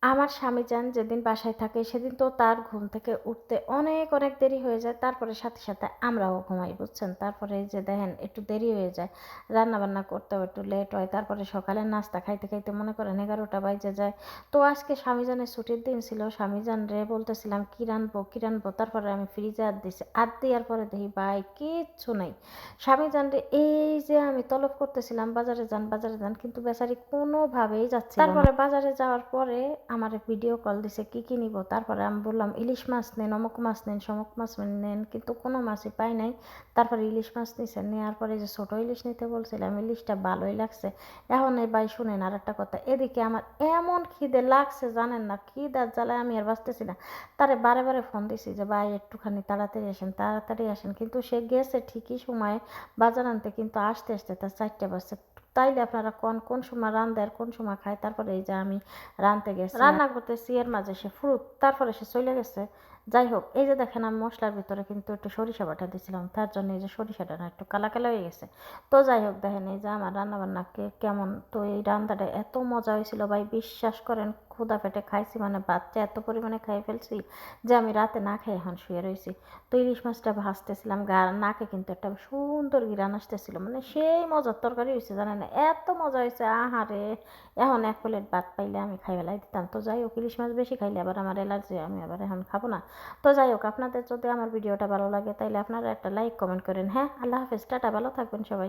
আমার স্বামীজান যেদিন বাসায় থাকে সেদিন তো তার ঘুম থেকে উঠতে অনেক দেরি হয়ে যায়। তারপরে সাথে আমরাও ঘুমাই, বুঝছেন? তারপরে এই যে দেখেন একটু দেরি হয়ে যায়। রান্নাবান্না করতেও একটু লেট হয়। তারপরে সকালের নাস্তা খাইতে মনে করেন ১১টা বাইজে যায়। তো আজকে স্বামীজানের ছুটির দিন ছিল। স্বামীজানরে বলতেছিলাম কি রানবো? তারপরে আমি ফ্রিজে হাত দিছি। হাত দেওয়ার পরে দেখি ভাই কিচ্ছু নাই। স্বামীজানরে এই যে আমি তলব করতেছিলাম বাজারে যান কিন্তু বেচারি কোনোভাবেই যাচ্ছিল না। তারপরে বাজারে যাওয়ার পরে আমারে ভিডিও কল দিছে কি নিব। তারপরে আমি বললাম ইলিশ মাছ নেন, অমুক মাছ নেন, সমুক মাছ নেন, কিন্তু কোনো মাছই পাই নাই। তারপরে ইলিশ মাছ নিছে, নেওয়ার পরে যে ছোট ইলিশ নিতে বলছিলাম, ইলিশটা ভালোই লাগছে। এখন এই ভাই শুনেন আর একটা কথা, এদিকে আমার এমন খিদে লাগছে জানেন না, খিদার জ্বালায় আমি আর বাঁচতেছি না। তারে বারে ফোন দিছি যে ভাই একটুখানি তাড়াতাড়ি আসেন, কিন্তু সে গেছে ঠিকই সময়ে বাজার আনতে, কিন্তু আসতে তার 4টা বাজছে। তাইলে আপনারা কোন সময় রান্ধে আর কোন সময় খায়? তারপরে এই যে আমি রাঁধতে গেছি, রান্না করতেছি, এর মাঝে সে ফ্রুট, তারপরে সে চলে গেছে। যাই হোক, এই যে দেখেন আমি মশলার ভিতরে কিন্তু একটু সরিষা বাটা দিয়েছিলাম, তার জন্য এই যে সরিষাটা না একটু কালা হয়ে গেছে। তো যাই হোক, দেখেন এই যে আমার রান্নাবান্না কেমন। তো এই রান্নাটা এত মজা হয়েছিল ভাই, বিশ্বাস করেন, ক্ষুধা পেটে খাইছি, মানে বাচ্চা এত পরিমাণে খাই ফেলছি যে আমি রাতে না খেয়ে এখন শুয়ে রয়েছি। তো ইলিশ মাছটা ভাজতেছিলাম, নাকে কিন্তু একটা সুন্দর ঘ্রাণ আসতেছিল, মানে সেই মজার তরকারি হয়েছে জানেন না, এত মজা হয়েছে আহারে। এখন 1 প্লেট ভাত পাইলে আমি খাই ফেলাই দিতাম। তো যাই হোক, ইলিশ মাছ বেশি খাইলে আবার আমার অ্যালার্জি, আমি আবার এখন খাবো না। তো যাই হোক, আপনাদের যদি আমার ভিডিওটা ভালো লাগে তাইলে আপনারা একটা লাইক কমেন্ট করেন। হ্যাঁ, আল্লাহ হাফেজ, টাটা, ভালো থাকবেন সবাই।